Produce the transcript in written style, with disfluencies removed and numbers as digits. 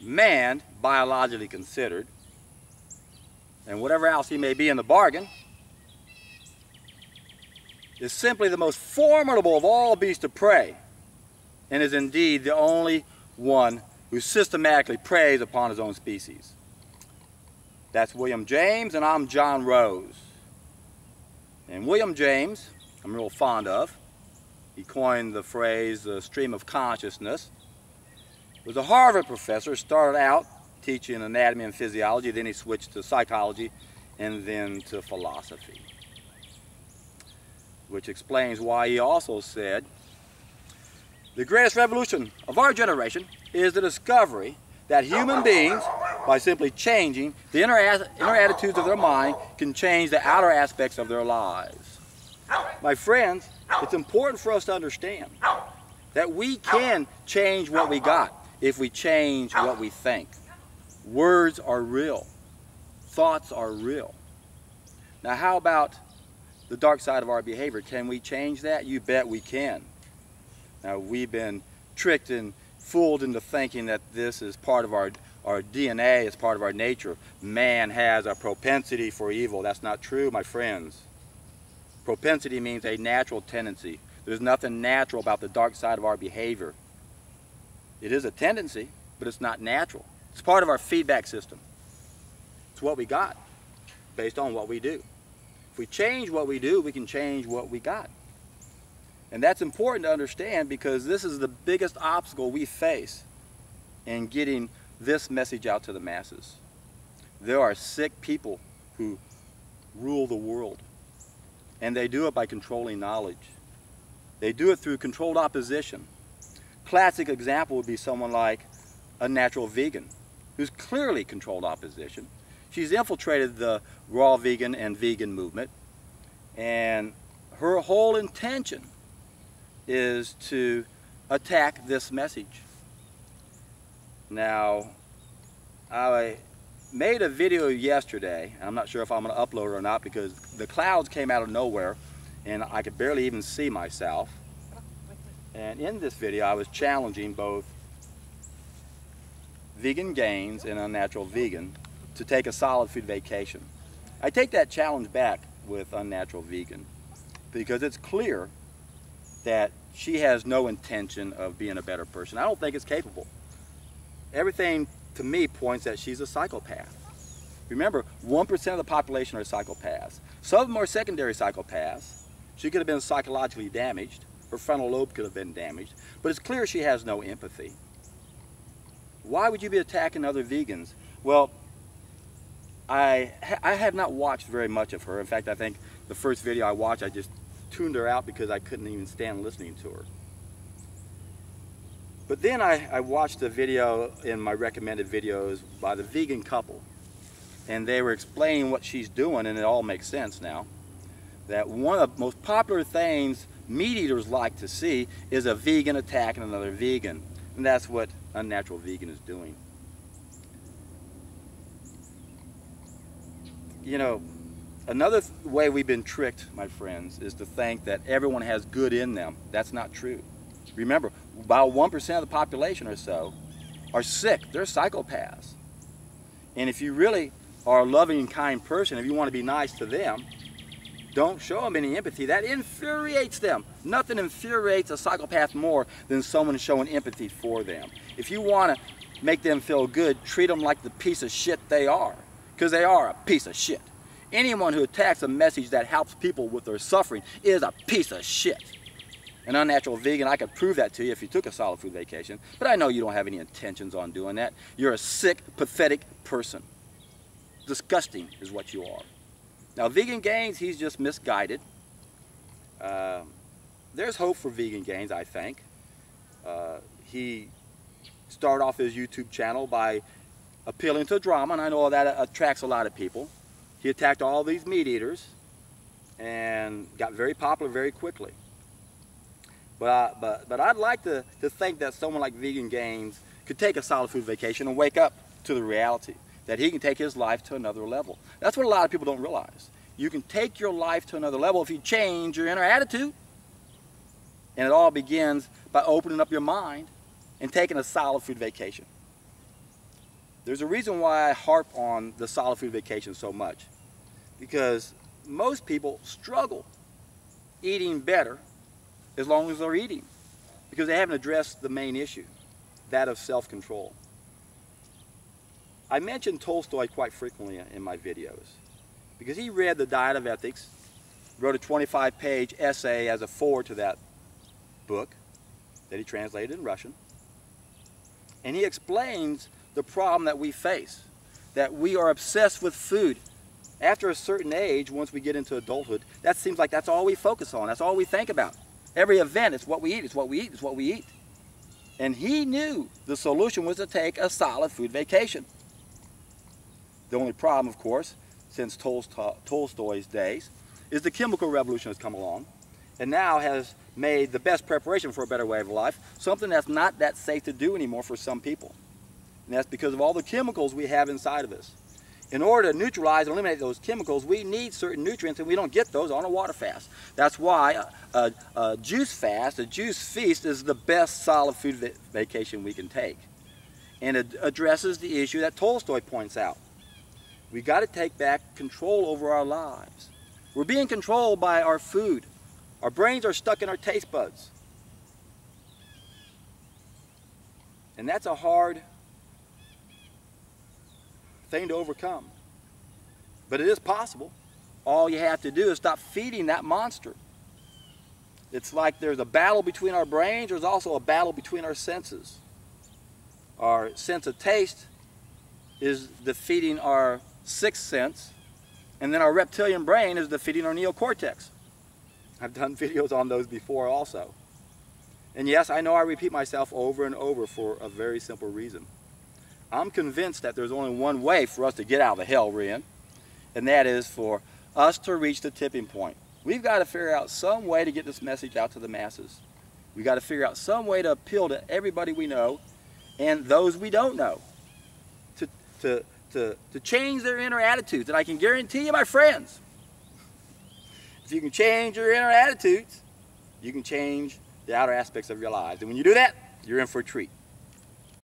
man, biologically considered, and whatever else he may be in the bargain, is simply the most formidable of all beasts of prey, and is indeed the only one who systematically preys upon his own species. That's William James, and I'm John Rose. And William James, I'm real fond of. He coined the phrase, the stream of consciousness. He was a Harvard professor, started out teaching anatomy and physiology, then he switched to psychology, and then to philosophy. Which explains why he also said, the greatest revolution of our generation is the discovery that human beings, by simply changing the inner attitudes of their mind, can change the outer aspects of their lives. My friends, it's important for us to understand that we can change what we got if we change what we think. Words are real. Thoughts are real. Now how about the dark side of our behavior? Can we change that? You bet we can. Now we've been tricked and fooled into thinking that this is part of our DNA, it's part of our nature. Man has a propensity for evil. That's not true, my friends. Propensity means a natural tendency. There's nothing natural about the dark side of our behavior. It is a tendency, but it's not natural. It's part of our feedback system. It's what we got based on what we do. If we change what we do, we can change what we got. And that's important to understand because this is the biggest obstacle we face in getting this message out to the masses. There are sick people who rule the world, and they do it by controlling knowledge. They do it through controlled opposition. Classic example would be someone like Unnatural Vegan, who's clearly controlled opposition. She's infiltrated the raw vegan and vegan movement, and her whole intention is to attack this message. Now, I made a video yesterday, and I'm not sure if I'm going to upload it or not because the clouds came out of nowhere and I could barely even see myself. And in this video I was challenging both Vegan Gains and Unnatural Vegan to take a solid food vacation. I take that challenge back with Unnatural Vegan because it's clear that she has no intention of being a better person. I don't think it's capable. Everything to me points that she's a psychopath. Remember, 1% of the population are psychopaths. Some of them are secondary psychopaths. She could have been psychologically damaged. Her frontal lobe could have been damaged. But it's clear she has no empathy. Why would you be attacking other vegans? Well, I have not watched very much of her. In fact, I think the first video I watched, I just tuned her out because I couldn't even stand listening to her. But then I watched a video in my recommended videos by the vegan couple, and they were explaining what she's doing, and it all makes sense now. That one of the most popular things meat eaters like to see is a vegan attacking another vegan, and that's what Unnatural Vegan is doing. You know, another way we've been tricked, my friends, is to think that everyone has good in them. That's not true. Remember, about 1% of the population or so are sick. They're psychopaths. And if you really are a loving and kind person, if you want to be nice to them, don't show them any empathy. That infuriates them. Nothing infuriates a psychopath more than someone showing empathy for them. If you want to make them feel good, treat them like the piece of shit they are, because they are a piece of shit. Anyone who attacks a message that helps people with their suffering is a piece of shit. An Unnatural Vegan, I could prove that to you if you took a solid food vacation, but I know you don't have any intentions on doing that. You're a sick, pathetic person. Disgusting is what you are. Now, Vegan Gains, he's just misguided. There's hope for Vegan Gains, I think. He started off his YouTube channel by appealing to drama, and I know that attracts a lot of people. He attacked all these meat eaters and got very popular very quickly. But I'd like to think that someone like Vegan Gains could take a solid food vacation and wake up to the reality that he can take his life to another level. That's what a lot of people don't realize. You can take your life to another level if you change your inner attitude. And it all begins by opening up your mind and taking a solid food vacation. There's a reason why I harp on the solid food vacation so much, because most people struggle eating better as long as they're eating, because they haven't addressed the main issue, that of self-control. I mention Tolstoy quite frequently in my videos because he read The Diet of Ethics, wrote a 25-page essay as a foreword to that book that he translated in Russian, and he explains the problem that we face, that we are obsessed with food. After a certain age, once we get into adulthood, that seems like that's all we focus on, that's all we think about. Every event, it's what we eat, it's what we eat, it's what we eat. And he knew the solution was to take a solid food vacation. The only problem, of course, since Tolstoy's days, is the chemical revolution has come along and now has made the best preparation for a better way of life something that's not that safe to do anymore for some people. And that's because of all the chemicals we have inside of us. In order to neutralize and eliminate those chemicals, we need certain nutrients, and we don't get those on a water fast. That's why a juice fast, a juice feast, is the best solid food vacation we can take. And it addresses the issue that Tolstoy points out. We got to take back control over our lives. We're being controlled by our food. Our brains are stuck in our taste buds. And that's a hard thing to overcome. But it is possible. All you have to do is stop feeding that monster. It's like there's a battle between our brains, there's also a battle between our senses. Our sense of taste is defeating our sixth sense, and then our reptilian brain is defeating our neocortex. I've done videos on those before also. And yes, I know I repeat myself over and over for a very simple reason. I'm convinced that there's only one way for us to get out of the hell we're in, and that is for us to reach the tipping point. We've got to figure out some way to get this message out to the masses. We've got to figure out some way to appeal to everybody we know and those we don't know to change their inner attitudes. And I can guarantee you, my friends, if you can change your inner attitudes, you can change the outer aspects of your lives. And when you do that, you're in for a treat.